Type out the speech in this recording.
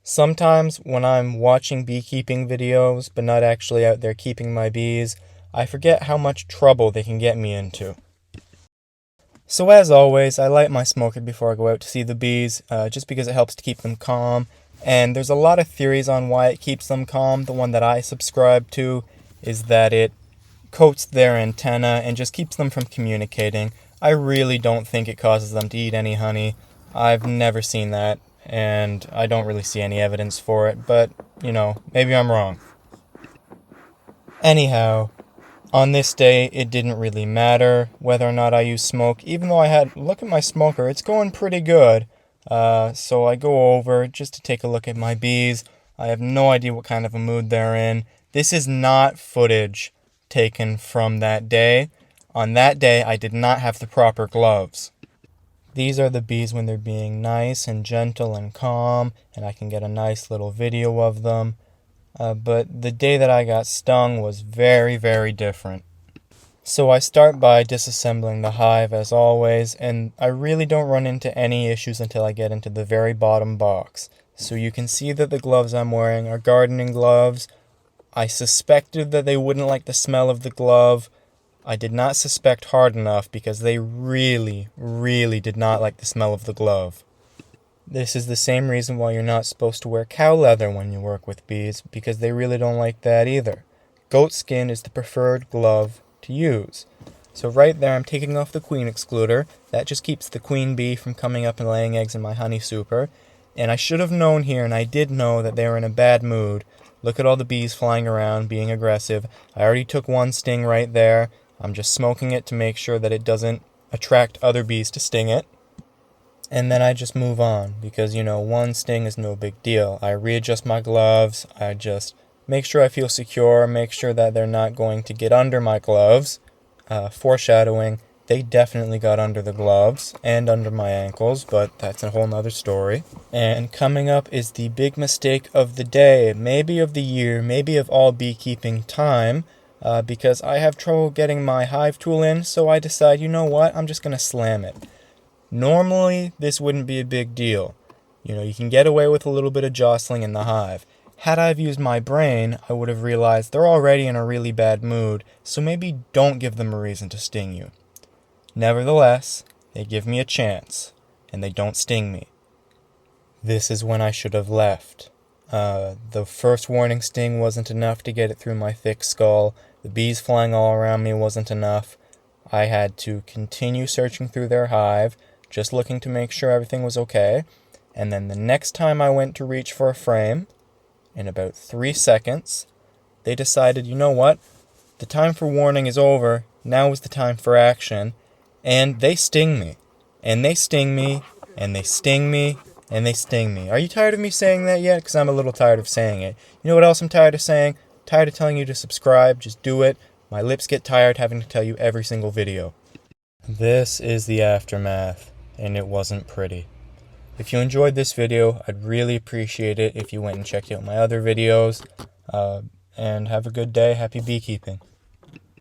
Sometimes when I'm watching beekeeping videos, but not actually out there keeping my bees, I forget how much trouble they can get me into. So as always, I light my smoker before I go out to see the bees, just because it helps to keep them calm. And there's a lot of theories on why it keeps them calm. The one that I subscribe to is that it coats their antenna and just keeps them from communicating. I really don't think it causes them to eat any honey. I've never seen that, and I don't really see any evidence for it, but, maybe I'm wrong. Anyhow, on this day, it didn't really matter whether or not I used smoke, even though look at my smoker, it's going pretty good. So I go over just to take a look at my bees. I have no idea what kind of a mood they're in. This is not footage taken from that day. On that day, I did not have the proper gloves. These are the bees when they're being nice and gentle and calm, and I can get a nice little video of them. But the day that I got stung was very, very different. So I start by disassembling the hive as always, and I really don't run into any issues until I get into the very bottom box. So you can see that the gloves I'm wearing are gardening gloves. I suspected that they wouldn't like the smell of the glove. I did not suspect hard enough because they really, really did not like the smell of the glove. This is the same reason why you're not supposed to wear cow leather when you work with bees, because they really don't like that either. Goat skin is the preferred glove to use. So right there I'm taking off the queen excluder. That just keeps the queen bee from coming up and laying eggs in my honey super. And I should have known here, and I did know, that they were in a bad mood. Look at all the bees flying around, being aggressive. I already took one sting right there. I'm just smoking it to make sure that it doesn't attract other bees to sting it. And then I just move on, because, one sting is no big deal. I readjust my gloves. I just make sure I feel secure, make sure that they're not going to get under my gloves. Foreshadowing, they definitely got under the gloves and under my ankles, but that's a whole nother story. And coming up is the big mistake of the day, maybe of the year, maybe of all beekeeping time, because I have trouble getting my hive tool in, so I decide, you know what, I'm just going to slam it. Normally, this wouldn't be a big deal. You can get away with a little bit of jostling in the hive. Had I used my brain, I would have realized they're already in a really bad mood, so maybe don't give them a reason to sting you. Nevertheless, they give me a chance, and they don't sting me. This is when I should have left. The first warning sting wasn't enough to get it through my thick skull. The bees flying all around me wasn't enough. I had to continue searching through their hive, just looking to make sure everything was okay. And then the next time I went to reach for a frame, in about 3 seconds, they decided, you know what? The time for warning is over. Now is the time for action. And they sting me. And they sting me. And they sting me. And they sting me. Are you tired of me saying that yet? Because I'm a little tired of saying it. You know what else I'm tired of saying? Tired of telling you to subscribe. Just do it. My lips get tired having to tell you every single video. This is the aftermath. And it wasn't pretty. If you enjoyed this video, I'd really appreciate it if you went and checked out my other videos. And have a good day. Happy beekeeping.